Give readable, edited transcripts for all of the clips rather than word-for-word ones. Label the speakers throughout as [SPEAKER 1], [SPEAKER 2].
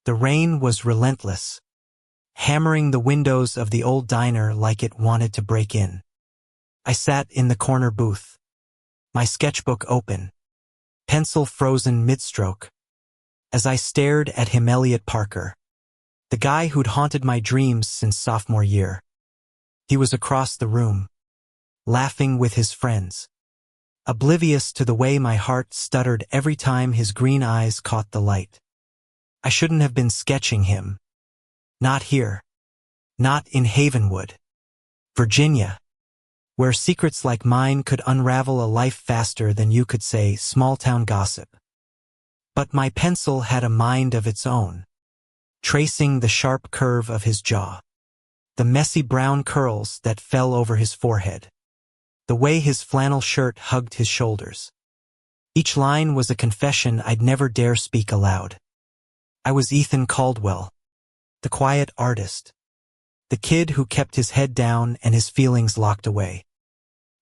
[SPEAKER 1] The rain was relentless, hammering the windows of the old diner like it wanted to break in. I sat in the corner booth, my sketchbook open, pencil frozen mid-stroke, as I stared at him. Elliot Parker, the guy who'd haunted my dreams since sophomore year. He was across the room, laughing with his friends, oblivious to the way my heart stuttered every time his green eyes caught the light. I shouldn't have been sketching him. Not here. Not in Havenwood, Virginia, where secrets like mine could unravel a life faster than you could say small-town gossip. But my pencil had a mind of its own, tracing the sharp curve of his jaw, the messy brown curls that fell over his forehead, the way his flannel shirt hugged his shoulders. Each line was a confession I'd never dare speak aloud. I was Ethan Caldwell, the quiet artist, the kid who kept his head down and his feelings locked away.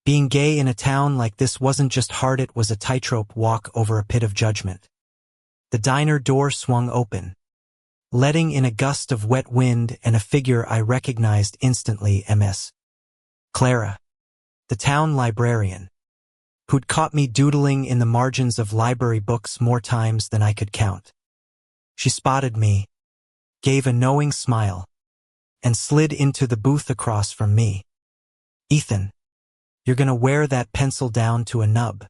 [SPEAKER 1] Being gay in a town like this wasn't just hard, it was a tightrope walk over a pit of judgment. The diner door swung open, letting in a gust of wet wind and a figure I recognized instantly. Ms. Clara, the town librarian, who'd caught me doodling in the margins of library books more times than I could count. She spotted me, gave a knowing smile, and slid into the booth across from me. "Ethan, you're gonna wear that pencil down to a nub,"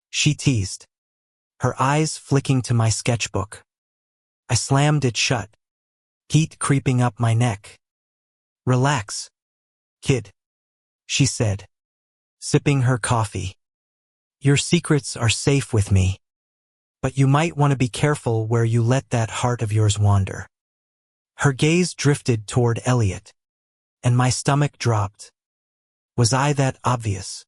[SPEAKER 1] she teased, her eyes flicking to my sketchbook. I slammed it shut, heat creeping up my neck. "Relax, kid," she said, sipping her coffee. "Your secrets are safe with me, but you might want to be careful where you let that heart of yours wander." Her gaze drifted toward Elliot, and my stomach dropped. Was I that obvious?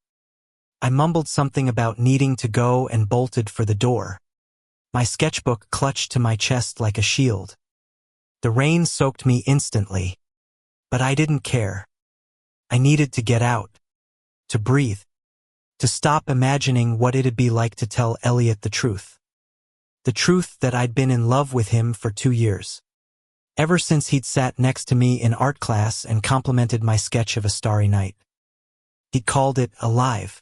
[SPEAKER 1] I mumbled something about needing to go and bolted for the door. My sketchbook clutched to my chest like a shield. The rain soaked me instantly, but I didn't care. I needed to get out, to breathe, to stop imagining what it'd be like to tell Elliot the truth. The truth that I'd been in love with him for 2 years. Ever since he'd sat next to me in art class and complimented my sketch of a starry night. He'd called it alive,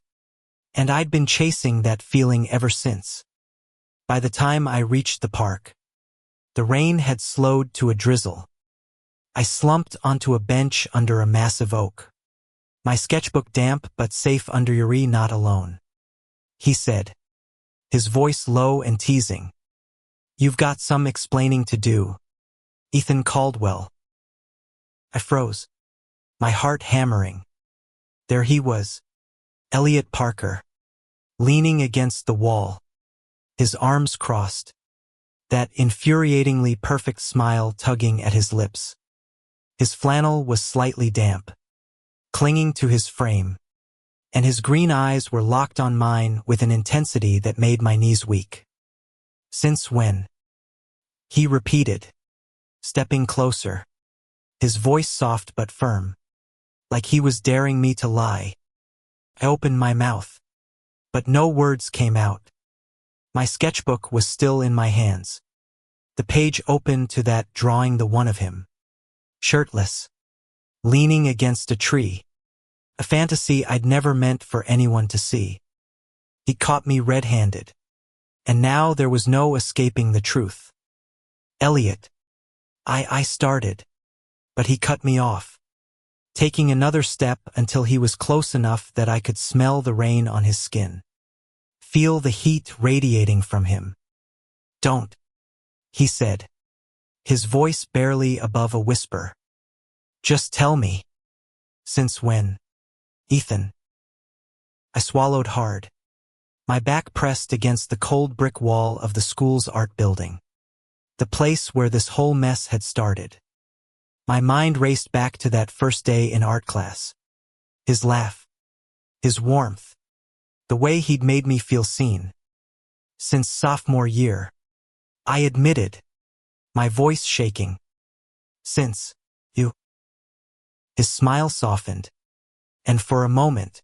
[SPEAKER 1] and I'd been chasing that feeling ever since. By the time I reached the park, the rain had slowed to a drizzle. I slumped onto a bench under a massive oak, my sketchbook damp but safe under Yuri. "Not alone," he said, his voice low and teasing. "You've got some explaining to do, Ethan Caldwell." I froze, my heart hammering. There he was, Elliot Parker, leaning against the wall, his arms crossed, that infuriatingly perfect smile tugging at his lips. His flannel was slightly damp, clinging to his frame, and his green eyes were locked on mine with an intensity that made my knees weak. "Since when?" he repeated, stepping closer, his voice soft but firm, like he was daring me to lie. I opened my mouth, but no words came out. My sketchbook was still in my hands, the page open to that drawing, the one of him, shirtless, leaning against a tree, a fantasy I'd never meant for anyone to see. He caught me red-handed, and now there was no escaping the truth. "Elliot," I started, but he cut me off, taking another step until he was close enough that I could smell the rain on his skin, feel the heat radiating from him. "Don't," he said, his voice barely above a whisper. "Just tell me. Since when, Ethan?" I swallowed hard, my back pressed against the cold brick wall of the school's art building, the place where this whole mess had started. My mind raced back to that first day in art class. His laugh, his warmth, the way he'd made me feel seen. "Since sophomore year," I admitted, my voice shaking. "Since you..." His smile softened, and for a moment,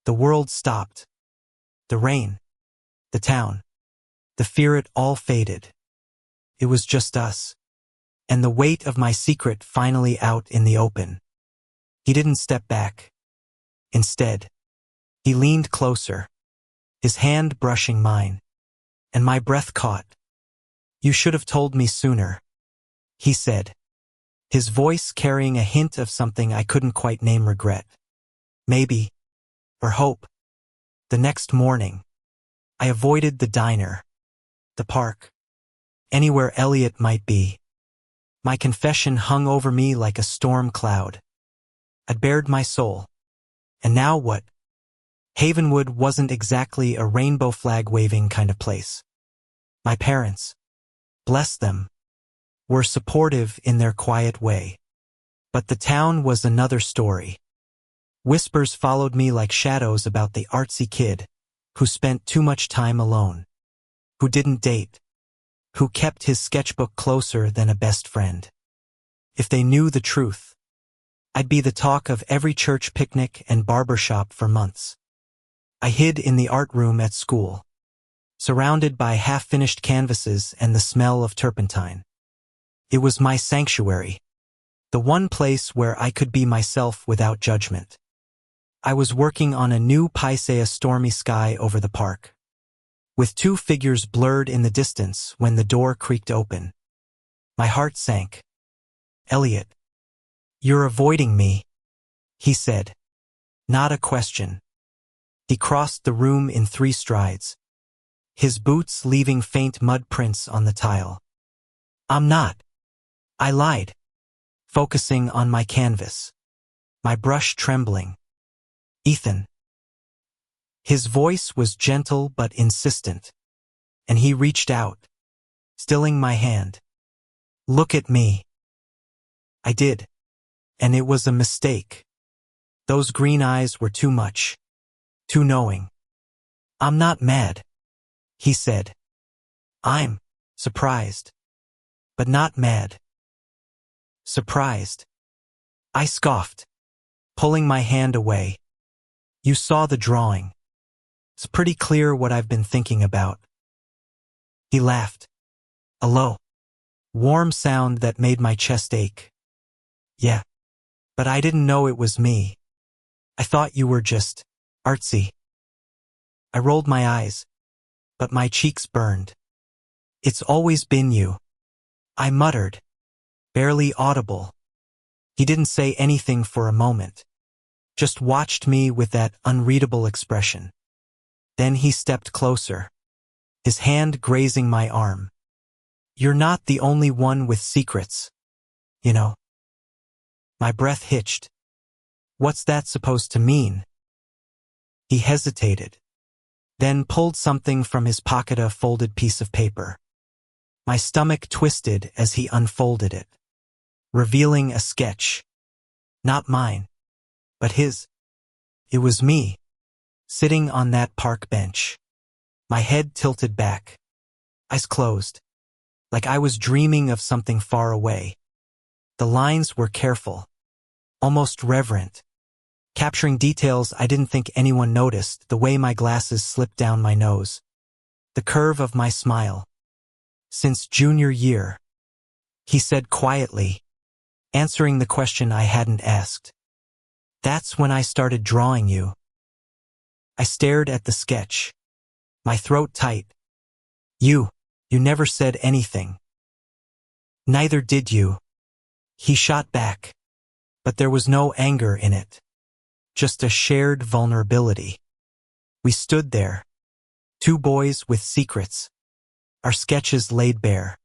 [SPEAKER 1] the world stopped. The rain, the town, the fear, it all faded. It was just us. and the weight of my secret finally out in the open. He didn't step back. Instead, he leaned closer, his hand brushing mine, and my breath caught. "You should have told me sooner," he said, his voice carrying a hint of something I couldn't quite name: regret, maybe, or hope. The next morning, I avoided the diner, the park, anywhere Elliot might be. My confession hung over me like a storm cloud. I'd bared my soul. And now what? Havenwood wasn't exactly a rainbow flag-waving kind of place. My parents, bless them, were supportive in their quiet way. But the town was another story. Whispers followed me like shadows about the artsy kid who spent too much time alone, who didn't date, who kept his sketchbook closer than a best friend. If they knew the truth, I'd be the talk of every church picnic and barbershop for months. I hid in the art room at school, surrounded by half-finished canvases and the smell of turpentine. It was my sanctuary, the one place where I could be myself without judgment. I was working on a new Paisea stormy sky over the park, with two figures blurred in the distance when the door creaked open. My heart sank. "Elliot, you're avoiding me," he said. Not a question. He crossed the room in 3 strides, his boots leaving faint mud prints on the tile. "I'm not," I lied, focusing on my canvas, my brush trembling. "Ethan." His voice was gentle but insistent, and he reached out, stilling my hand. "Look at me." I did, and it was a mistake. Those green eyes were too much, too knowing. "I'm not mad," he said. "I'm surprised, but not mad." "Surprised?" I scoffed, pulling my hand away. "You saw the drawing. It's pretty clear what I've been thinking about." He laughed, a low, warm sound that made my chest ache. "Yeah, but I didn't know it was me. I thought you were just artsy." I rolled my eyes, but my cheeks burned. "It's always been you," I muttered, barely audible. He didn't say anything for a moment, just watched me with that unreadable expression. Then he stepped closer, his hand grazing my arm. "You're not the only one with secrets, you know." My breath hitched. "What's that supposed to mean?" He hesitated, then pulled something from his pocket, a folded piece of paper. My stomach twisted as he unfolded it, revealing a sketch. Not mine, but his. It was me, sitting on that park bench, my head tilted back, eyes closed, like I was dreaming of something far away. The lines were careful, almost reverent, capturing details I didn't think anyone noticed: the way my glasses slipped down my nose, the curve of my smile. "Since junior year," he said quietly, answering the question I hadn't asked. "That's when I started drawing you." I stared at the sketch, my throat tight. You never said anything." "Neither did you," he shot back, but there was no anger in it, just a shared vulnerability. We stood there, 2 boys with secrets, our sketches laid bare,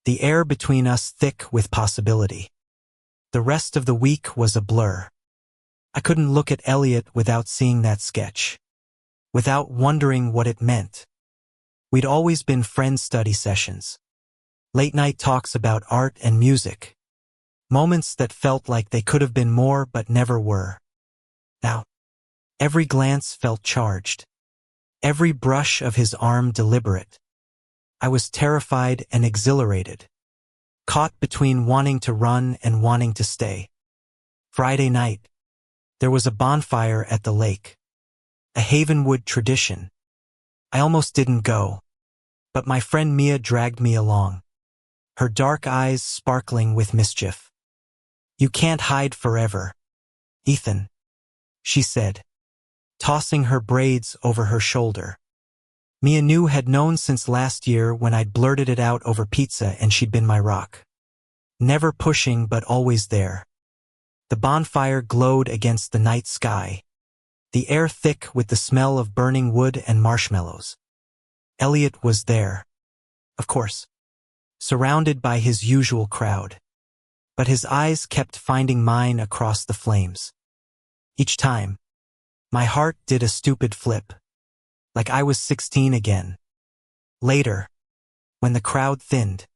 [SPEAKER 1] the air between us thick with possibility. The rest of the week was a blur. I couldn't look at Elliot without seeing that sketch, without wondering what it meant. We'd always been friend study sessions, late-night talks about art and music, moments that felt like they could have been more but never were. Now, every glance felt charged, every brush of his arm deliberate. I was terrified and exhilarated, caught between wanting to run and wanting to stay. Friday night, there was a bonfire at the lake, a Havenwood tradition. I almost didn't go, but my friend Mia dragged me along. her dark eyes sparkling with mischief. "You can't hide forever, Ethan," she said, tossing her braids over her shoulder. Mia knew had known since last year when I'd blurted it out over pizza and she'd been my rock. Never pushing but always there. The bonfire glowed against the night sky, the air thick with the smell of burning wood and marshmallows. Elliot was there, of course, surrounded by his usual crowd. But his eyes kept finding mine across the flames. Each time, my heart did a stupid flip, like I was 16 again. Later, when the crowd thinned,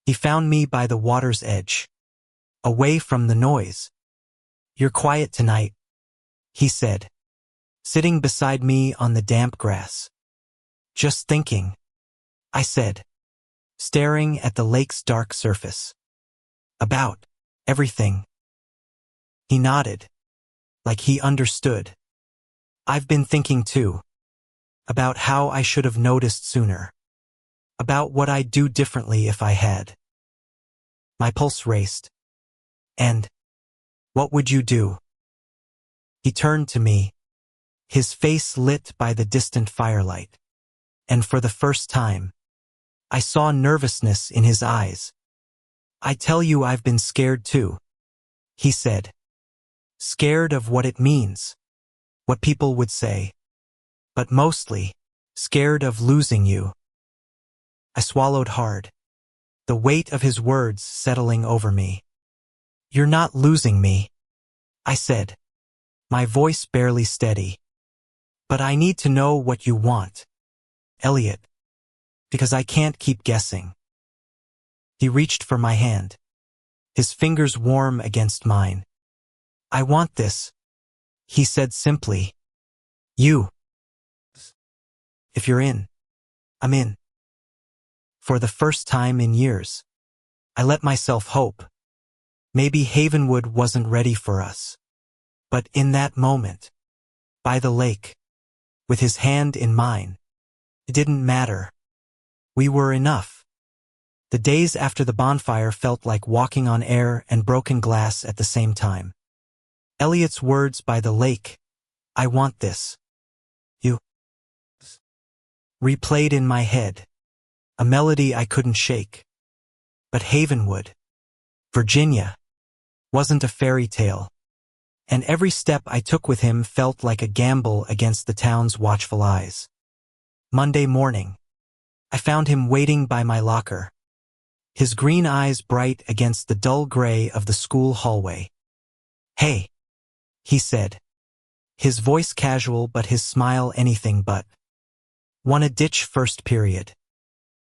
[SPEAKER 1] he found me by the water's edge, away from the noise. "You're quiet tonight," he said, sitting beside me on the damp grass. "Just thinking," I said, staring at the lake's dark surface. "About everything." He nodded, like he understood. "I've been thinking too. About how I should have noticed sooner. About what I'd do differently if I had." My pulse raced. "And what would you do?" He turned to me, his face lit by the distant firelight. And for the first time, I saw nervousness in his eyes. "I tell you I've been scared too," he said. "Scared of what it means, what people would say. But mostly, scared of losing you." I swallowed hard, the weight of his words settling over me. "You're not losing me," I said, my voice barely steady. "But I need to know what you want, Elliot, because I can't keep guessing." He reached for my hand, his fingers warm against mine. "I want this," he said simply. "You. If you're in, I'm in." For the first time in years, I let myself hope. Maybe Havenwood wasn't ready for us. But in that moment, by the lake, with his hand in mine, it didn't matter. We were enough. The days after the bonfire felt like walking on air and broken glass at the same time. Elliot's words by the lake, "I want this. You," replayed in my head, a melody I couldn't shake. But Havenwood, Virginia, wasn't a fairy tale, and every step I took with him felt like a gamble against the town's watchful eyes. Monday morning, I found him waiting by my locker, his green eyes bright against the dull gray of the school hallway. "Hey," he said, his voice casual but his smile anything but. "Wanna ditch first period?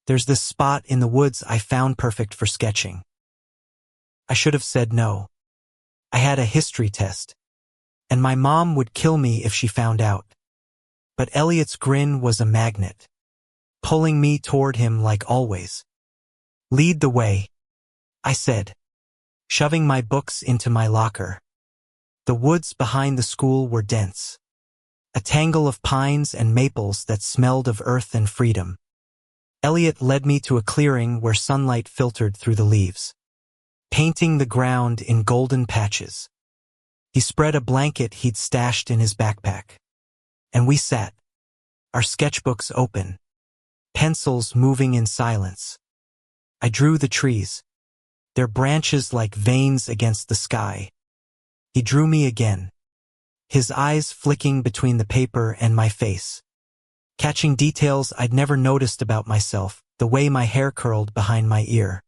[SPEAKER 1] There's this spot in the woods I found perfect for sketching." I should have said no. I had a history test, and my mom would kill me if she found out. But Elliot's grin was a magnet, pulling me toward him like always. "Lead the way," I said, shoving my books into my locker. The woods behind the school were dense, a tangle of pines and maples that smelled of earth and freedom. Elliot led me to a clearing where sunlight filtered through the leaves, painting the ground in golden patches. He spread a blanket he'd stashed in his backpack, and we sat, our sketchbooks open, pencils moving in silence. I drew the trees, their branches like veins against the sky. He drew me again, his eyes flicking between the paper and my face, catching details I'd never noticed about myself, the way my hair curled behind my ear,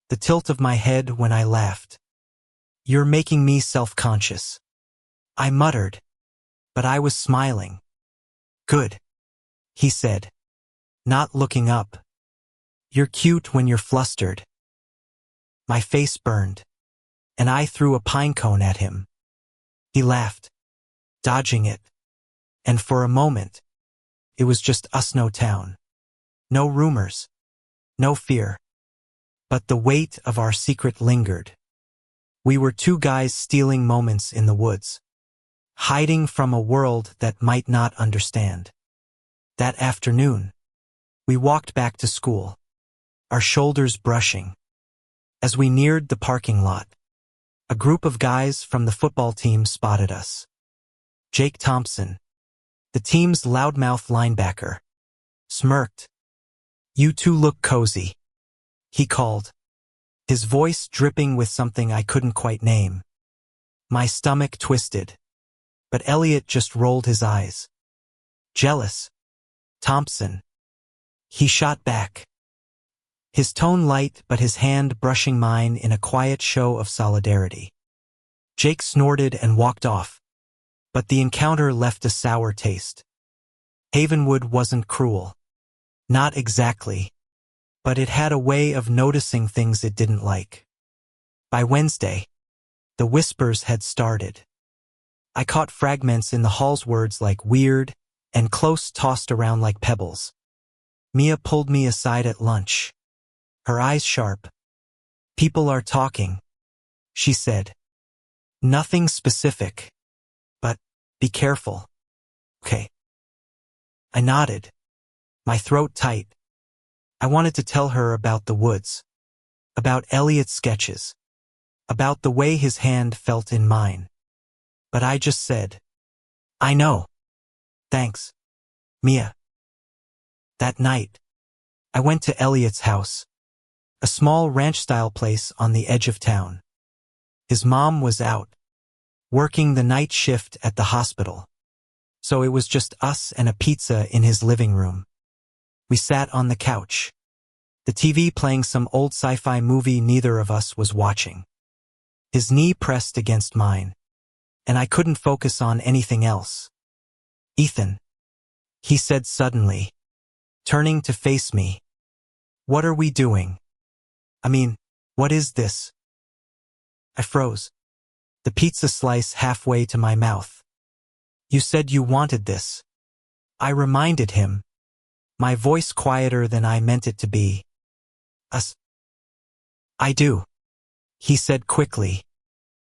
[SPEAKER 1] the tilt of my head when I laughed. "You're making me self-conscious," I muttered, but I was smiling. "Good," he said, not looking up. "You're cute when you're flustered." My face burned, and I threw a pine cone at him. He laughed, dodging it, and for a moment, it was just us, no town. No rumors, no fear. But the weight of our secret lingered. We were two guys stealing moments in the woods, hiding from a world that might not understand. That afternoon, we walked back to school, our shoulders brushing. As we neared the parking lot, a group of guys from the football team spotted us. Jake Thompson, the team's loudmouth linebacker, smirked. "You two look cozy," he called, his voice dripping with something I couldn't quite name. My stomach twisted, but Elliot just rolled his eyes. "Jealous, Thompson," he shot back, his tone light but his hand brushing mine in a quiet show of solidarity. Jake snorted and walked off, but the encounter left a sour taste. Havenwood wasn't cruel. Not exactly. But it had a way of noticing things it didn't like. By Wednesday, the whispers had started. I caught fragments in the hall's words like weird and close tossed around like pebbles. Mia pulled me aside at lunch, her eyes sharp. "People are talking," she said. "Nothing specific. But be careful." "Okay." I nodded, my throat tight. I wanted to tell her about the woods, about Elliot's sketches, about the way his hand felt in mine. But I just said, "I know. Thanks, Mia." That night, I went to Elliot's house, a small ranch-style place on the edge of town. His mom was out, working the night shift at the hospital, so it was just us and a pizza in his living room. We sat on the couch, the TV playing some old sci-fi movie neither of us was watching. His knee pressed against mine, and I couldn't focus on anything else. "Ethan," he said suddenly, turning to face me. "What are we doing? I mean, what is this?" I froze, the pizza slice halfway to my mouth. "You said you wanted this," I reminded him, my voice quieter than I meant it to be. "Us." "I do," he said quickly,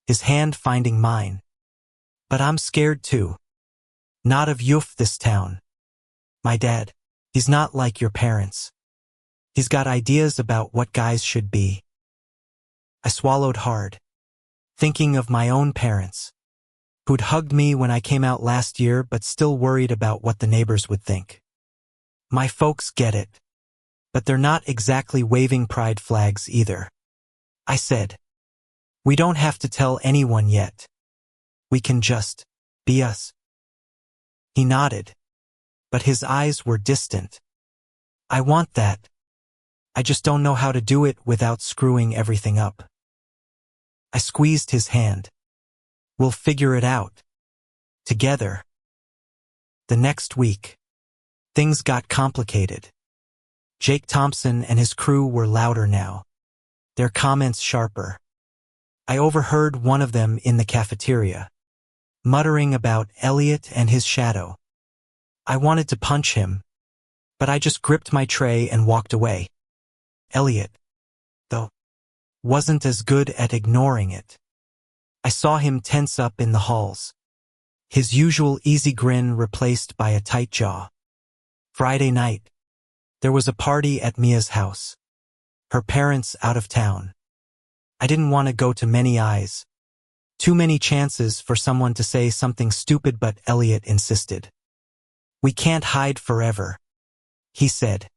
[SPEAKER 1] his hand finding mine. "But I'm scared too. Not of Yuf this town. My dad, he's not like your parents. He's got ideas about what guys should be." I swallowed hard, thinking of my own parents, who'd hugged me when I came out last year but still worried about what the neighbors would think. "My folks get it, but they're not exactly waving pride flags either," I said. "We don't have to tell anyone yet. We can just be us." He nodded, but his eyes were distant. "I want that. I just don't know how to do it without screwing everything up." I squeezed his hand. "We'll figure it out. Together." The next week, things got complicated. Jake Thompson and his crew were louder now, their comments sharper. I overheard one of them in the cafeteria, muttering about Elliot and his shadow. I wanted to punch him, but I just gripped my tray and walked away. Elliot, though, wasn't as good at ignoring it. I saw him tense up in the halls, his usual easy grin replaced by a tight jaw. Friday night, there was a party at Mia's house, her parents out of town. I didn't want to go to many eyes. Too many chances for someone to say something stupid, but Elliot insisted. "We can't hide forever," he said,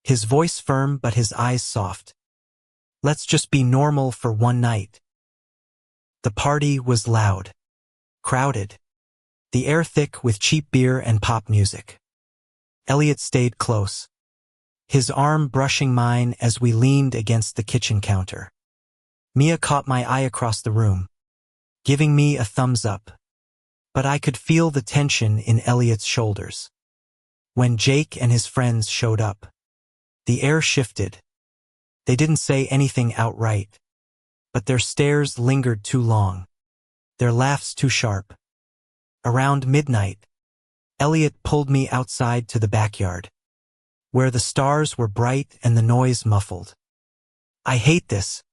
[SPEAKER 1] his voice firm but his eyes soft. "Let's just be normal for one night." The party was loud, crowded, the air thick with cheap beer and pop music. Elliot stayed close, his arm brushing mine as we leaned against the kitchen counter. Mia caught my eye across the room, giving me a thumbs up, but I could feel the tension in Elliot's shoulders. When Jake and his friends showed up, the air shifted. They didn't say anything outright, but their stares lingered too long, their laughs too sharp. Around midnight, Elliot pulled me outside to the backyard, where the stars were bright and the noise muffled. "I hate this,"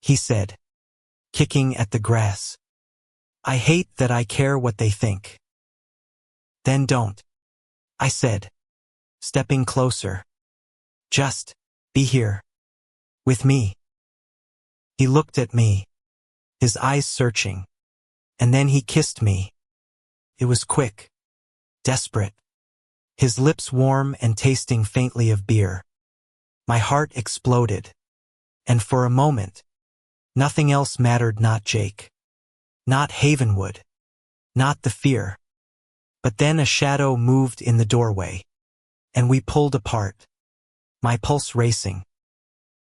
[SPEAKER 1] he said, kicking at the grass. "I hate that I care what they think." "Then don't," I said, stepping closer. "Just Be here. With me. He looked at me, his eyes searching, and then he kissed me. It was quick, desperate, his lips warm and tasting faintly of beer. My heart exploded, and for a moment, nothing else mattered, not Jake, not Havenwood, not the fear. But then a shadow moved in the doorway, and we pulled apart, my pulse racing.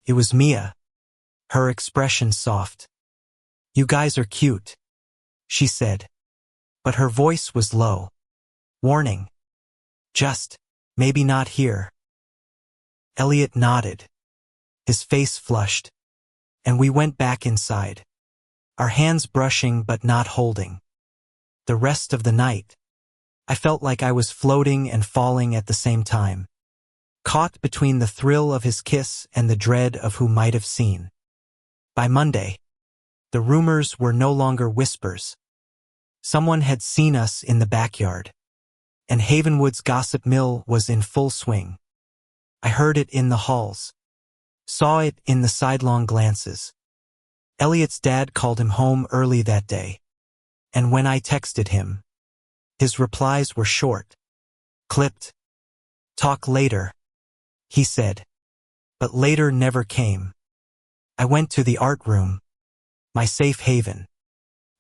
[SPEAKER 1] It was Mia, her expression soft. You guys are cute, she said, but her voice was low. Warning. Just, maybe not here. Elliot nodded, his face flushed, and we went back inside, our hands brushing but not holding. The rest of the night, I felt like I was floating and falling at the same time, caught between the thrill of his kiss and the dread of who might have seen. By Monday, the rumors were no longer whispers. Someone had seen us in the backyard, and Havenwood's gossip mill was in full swing. I heard it in the halls, saw it in the sidelong glances. Elliot's dad called him home early that day, and when I texted him, his replies were short, clipped. Talk later, he said, but later never came. I went to the art room, my safe haven,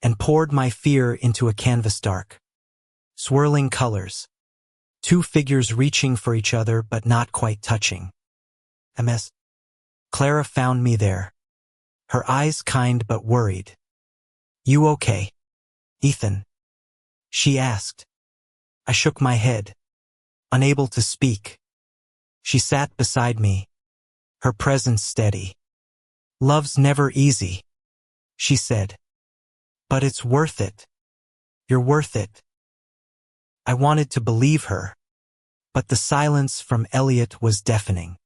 [SPEAKER 1] and poured my fear into a canvas dark. Swirling colors. Two figures reaching for each other but not quite touching. MS. Clara found me there, her eyes kind but worried. You okay, Ethan? She asked. I shook my head, unable to speak. She sat beside me, her presence steady. Love's never easy, she said. But it's worth it. You're worth it. I wanted to believe her, but the silence from Elliot was deafening.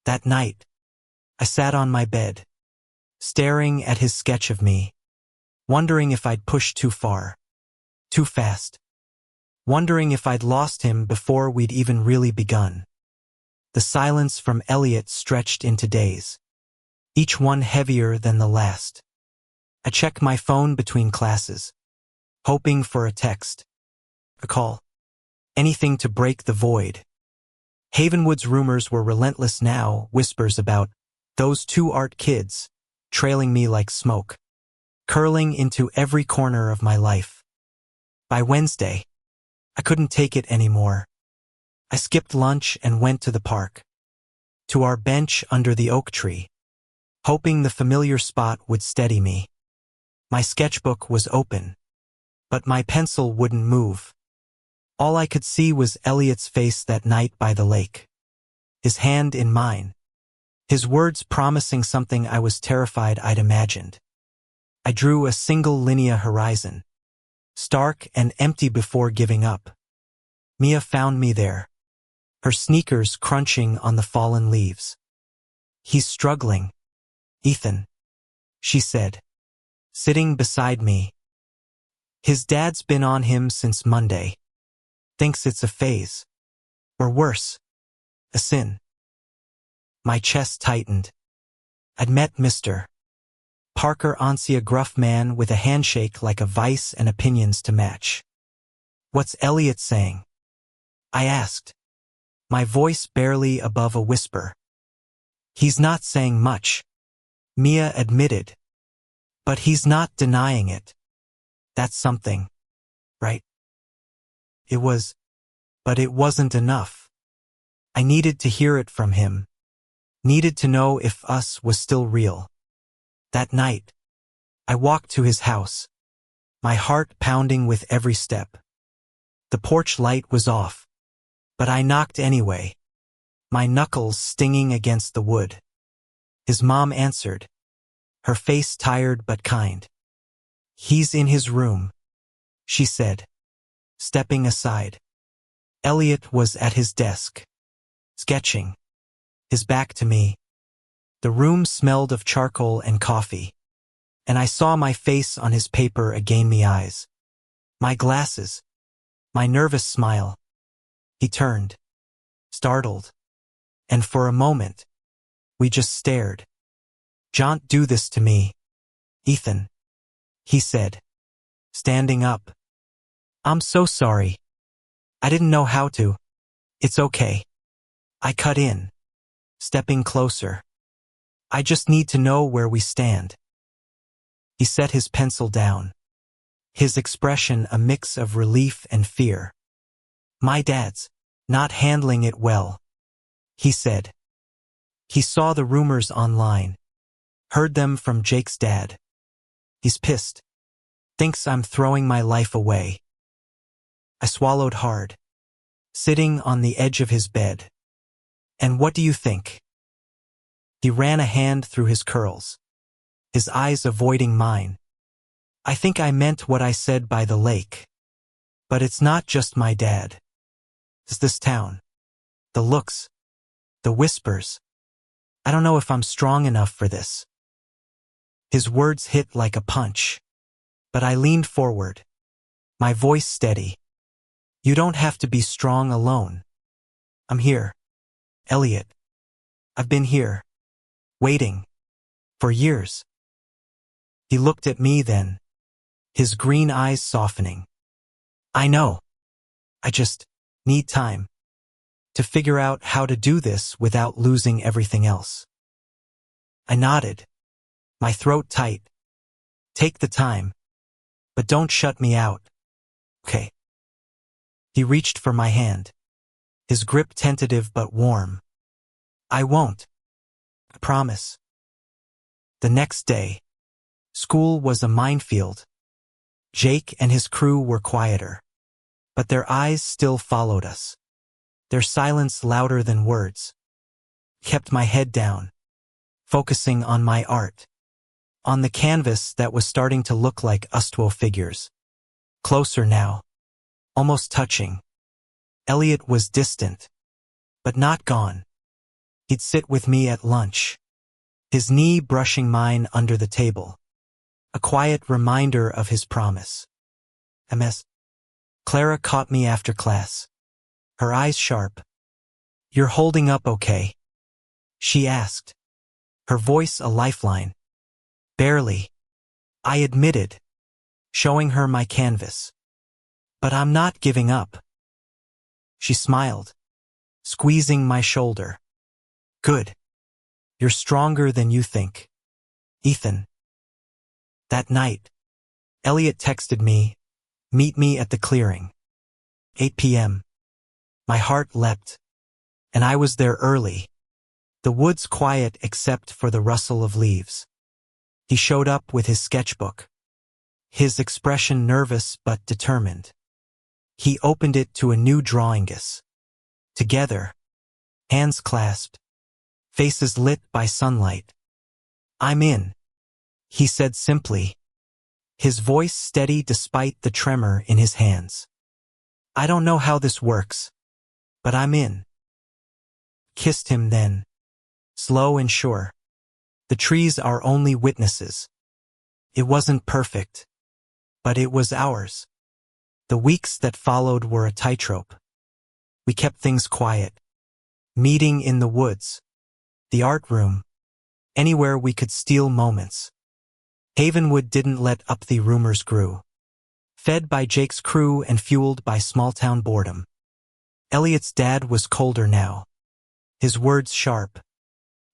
[SPEAKER 1] That night, I sat on my bed, staring at his sketch of me, wondering if I'd pushed too far, too fast, wondering if I'd lost him before we'd even really begun. The silence from Elliot stretched into days, each one heavier than the last. I checked my phone between classes, hoping for a text, a call, anything to break the void. Havenwood's rumors were relentless now, whispers about those two art kids, trailing me like smoke, curling into every corner of my life. By Wednesday, I couldn't take it anymore. I skipped lunch and went to the park, to our bench under the oak tree, hoping the familiar spot would steady me. My sketchbook was open, but my pencil wouldn't move. All I could see was Elliot's face that night by the lake, his hand in mine, his words promising something I was terrified I'd imagined. I drew a single linear horizon, stark and empty before giving up. Mia found me there, her sneakers crunching on the fallen leaves. He's struggling, Ethan, she said, sitting beside me. His dad's been on him since Monday. Thinks it's a phase. Or worse, a sin. My chest tightened. I'd met Mr. Parker Onsi, a gruff man with a handshake like a vice and opinions to match. What's Elliot saying? I asked, my voice barely above a whisper. He's not saying much, Mia admitted. But he's not denying it. That's something, right? But it wasn't enough. I needed to hear it from him. Needed to know if us was still real. That night, I walked to his house, my heart pounding with every step. The porch light was off, but I knocked anyway, my knuckles stinging against the wood. His mom answered, her face tired but kind. He's in his room, she said, stepping aside. Elliot was at his desk, sketching, his back to me. The room smelled of charcoal and coffee, and I saw my face on his paper again, me eyes, my glasses, my nervous smile. He turned, startled, and for a moment, We just stared. "Don't do this to me, Ethan," he said, standing up. "I'm so sorry. I didn't know how to." "It's okay," I cut in, stepping closer. "I just need to know where we stand." He set his pencil down, his expression a mix of relief and fear. "My dad's not handling it well," he said. "He saw the rumors online, heard them from Jake's dad. He's pissed. Thinks I'm throwing my life away." I swallowed hard, sitting on the edge of his bed. "And what do you think?" He ran a hand through his curls, his eyes avoiding mine. "I think I meant what I said by the lake. But it's not just my dad. It's this town. The looks, the whispers. I don't know if I'm strong enough for this." His words hit like a punch, but I leaned forward, my voice steady. "You don't have to be strong alone. I'm here, Elliot. I've been here, waiting, for years." He looked at me then, his green eyes softening. "I know. I just need time to figure out how to do this without losing everything else." I nodded, my throat tight. "Take the time, but don't shut me out, okay?" He reached for my hand, his grip tentative but warm. "I won't. I promise." The next day, school was a minefield. Jake and his crew were quieter, but their eyes still followed us, their silence louder than words. Kept my head down, focusing on my art, on the canvas that was starting to look like Ustwo figures. Closer now, almost touching. Elliot was distant, but not gone. He'd sit with me at lunch, his knee brushing mine under the table, a quiet reminder of his promise. MS. Clara caught me after class, her eyes sharp. "You're holding up okay?" she asked, her voice a lifeline. "Barely," I admitted, showing her my canvas. "But I'm not giving up." She smiled, squeezing my shoulder. "Good. You're stronger than you think, Ethan." That night, Elliot texted me, "Meet me at the clearing. 8 p.m. My heart leapt, and I was there early, the woods quiet except for the rustle of leaves. He showed up with his sketchbook, his expression nervous but determined. He opened it to a new drawingus. Together, hands clasped, faces lit by sunlight. "I'm in," he said simply, his voice steady despite the tremor in his hands. "I don't know how this works, but I'm in." Kissed him then, slow and sure. The trees are only witnesses. It wasn't perfect, but it was ours. The weeks that followed were a tightrope. We kept things quiet, meeting in the woods, the art room, anywhere we could steal moments. Havenwood didn't let up, the rumors grew, fed by Jake's crew and fueled by small-town boredom. Elliot's dad was colder now, his words sharp,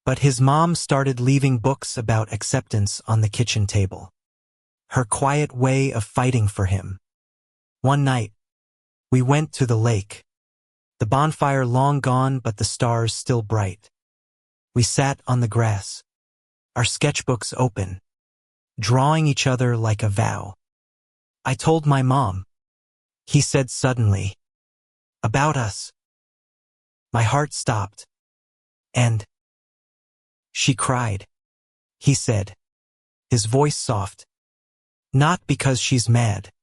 [SPEAKER 1] but his mom started leaving books about acceptance on the kitchen table, her quiet way of fighting for him. One night, we went to the lake, the bonfire long gone but the stars still bright. We sat on the grass, our sketchbooks open, drawing each other like a vow. I told my mom, he said suddenly, "About us." My heart stopped. "And she cried," he said, his voice soft. "Not because she's mad,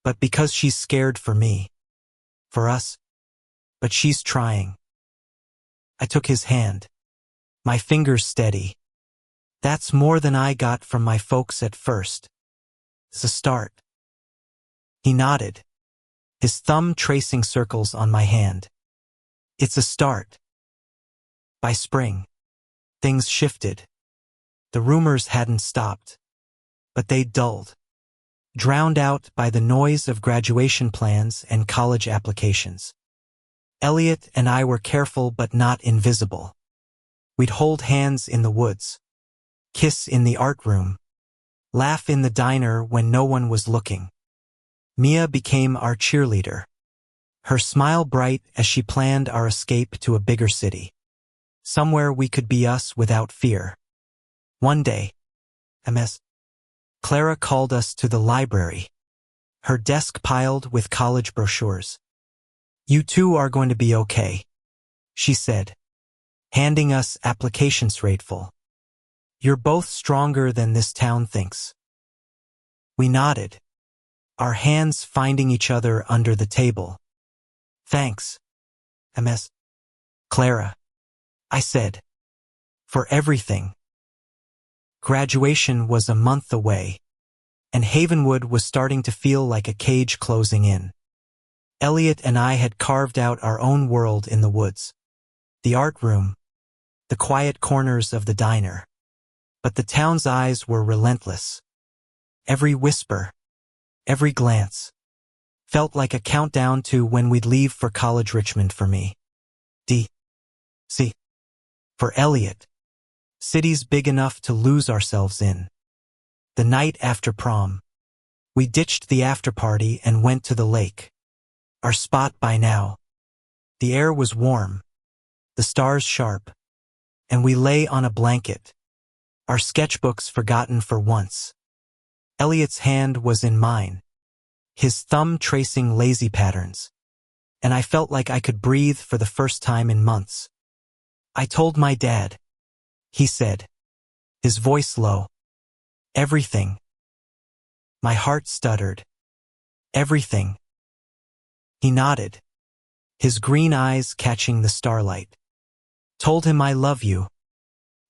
[SPEAKER 1] but because she's scared for me, for us, but she's trying." I took his hand, my fingers steady. "That's more than I got from my folks at first. It's a start." He nodded, his thumb tracing circles on my hand. "It's a start." By spring, Things shifted. The rumors hadn't stopped, but they dulled, drowned out by the noise of graduation plans and college applications. Elliot and I were careful but not invisible. We'd hold hands in the woods, kiss in the art room, laugh in the diner when no one was looking. Mia became our cheerleader, her smile bright as she planned our escape to a bigger city, somewhere we could be us without fear. One day, Ms. Clara called us to the library, her desk piled with college brochures. "You two are going to be okay," she said, handing us applications rateful. "You're both stronger than this town thinks." We nodded, our hands finding each other under the table. "Thanks, Ms. Clara," I said, "for everything." Graduation was a month away, and Havenwood was starting to feel like a cage closing in. Elliot and I had carved out our own world in the woods, the art room, the quiet corners of the diner. But the town's eyes were relentless. Every whisper, every glance, felt like a countdown to when we'd leave for college. Richmond for me. D.C. for Elliot. Cities big enough to lose ourselves in. The night after prom, we ditched the after-party and went to the lake, our spot by now. The air was warm, the stars sharp, and we lay on a blanket, our sketchbooks forgotten for once. Elliot's hand was in mine, his thumb tracing lazy patterns, and I felt like I could breathe for the first time in months. "I told my dad," he said, his voice low. "Everything." My heart stuttered. "Everything." He nodded, his green eyes catching the starlight. "Told him I love you,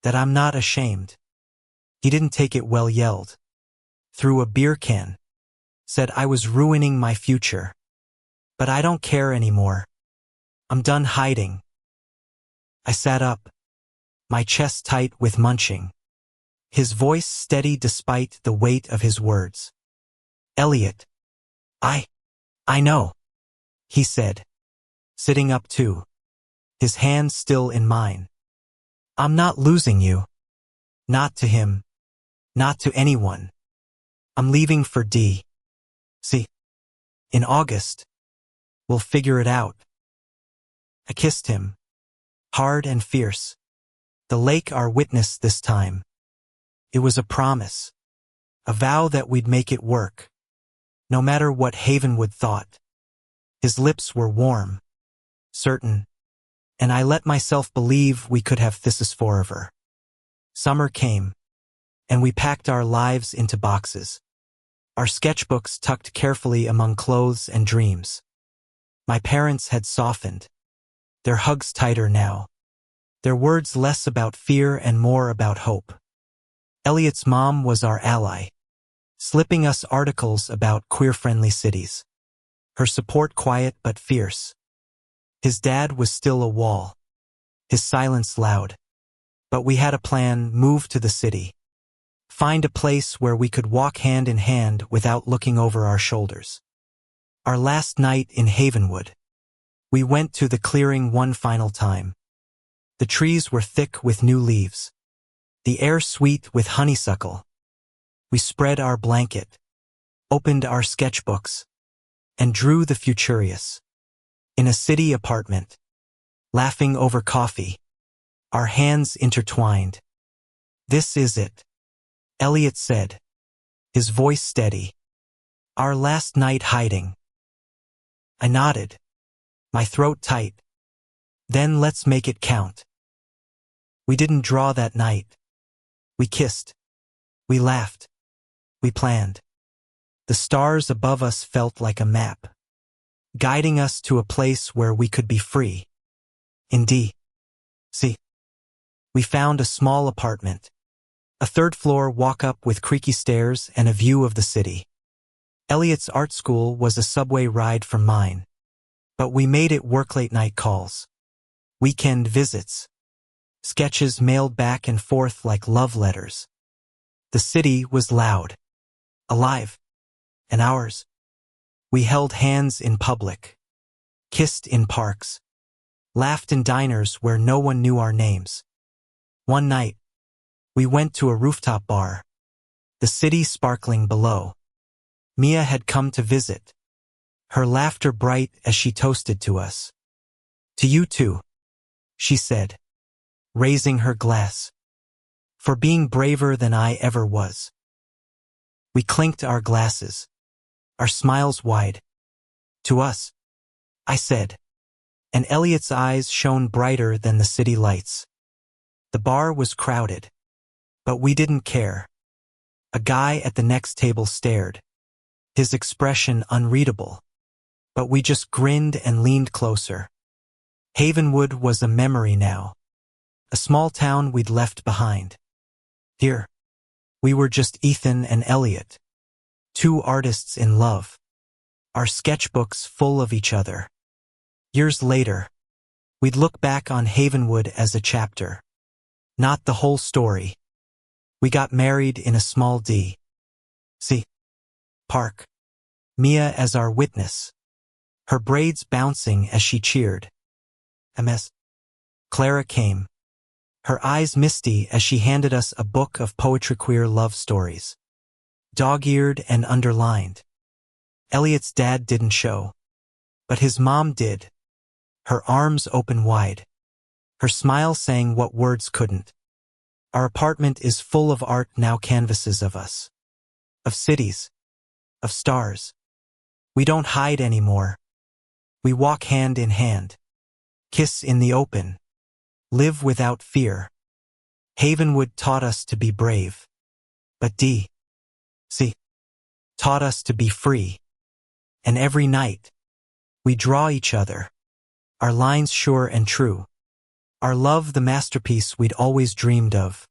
[SPEAKER 1] that I'm not ashamed." He didn't take it well, yelled through a beer can, said I was ruining my future. "But I don't care anymore. I'm done hiding." I sat up, my chest tight with munching, his voice steady despite the weight of his words. "Elliot, I know," he said, sitting up too, his hand still in mine. "I'm not losing you. Not to him. Not to anyone. I'm leaving for D.C. in August. We'll figure it out." I kissed him, hard and fierce, the lake our witness this time. It was a promise, a vow that we'd make it work, no matter what Havenwood thought. His lips were warm, certain, and I let myself believe we could have this forever. Summer came, and we packed our lives into boxes, our sketchbooks tucked carefully among clothes and dreams. My parents had softened, their hugs tighter now, their words less about fear and more about hope. Elliot's mom was our ally, slipping us articles about queer-friendly cities, her support quiet but fierce. His dad was still a wall, his silence loud. But we had a plan: move to the city, find a place where we could walk hand in hand without looking over our shoulders. Our last night in Havenwood, we went to the clearing one final time. The trees were thick with new leaves, the air sweet with honeysuckle. We spread our blanket, opened our sketchbooks, and drew the futurious. In a city apartment, laughing over coffee, our hands intertwined. "This is it," Elliot said, his voice steady. "Our last night hiding." I nodded, my throat tight. "Then let's make it count." We didn't draw that night. We kissed. We laughed. We planned. The stars above us felt like a map, guiding us to a place where we could be free. In D.C. we found a small apartment, a third-floor walk-up with creaky stairs and a view of the city. Elliot's art school was a subway ride from mine, but we made it work: late-night calls, weekend visits, Sketches mailed back and forth like love letters. The city was loud, alive, and ours. We held hands in public, kissed in parks, laughed in diners where no one knew our names. One night, we went to a rooftop bar, the city sparkling below. Mia had come to visit, her laughter bright as she toasted to us. To you too, she said, raising her glass. For being braver than I ever was. We clinked our glasses, our smiles wide. To us, I said, and Elliot's eyes shone brighter than the city lights. The bar was crowded, but we didn't care. A guy at the next table stared, his expression unreadable, but we just grinned and leaned closer. Havenwood was a memory now, a small town we'd left behind. Here, we were just Ethan and Elliot, two artists in love, our sketchbooks full of each other. Years later, we'd look back on Havenwood as a chapter, not the whole story. We got married in a small D.C. park, Mia as our witness, her braids bouncing as she cheered. Ms. Clara came, her eyes misty as she handed us a book of poetry-queer love stories, dog-eared and underlined. Elliot's dad didn't show, but his mom did, her arms open wide, her smile saying what words couldn't. Our apartment is full of art now, canvases of us, of cities, of stars. We don't hide anymore. We walk hand in hand, kiss in the open, live without fear. Havenwood taught us to be brave, but D.C. taught us to be free. And every night, we draw each other, our lines sure and true, our love the masterpiece we'd always dreamed of.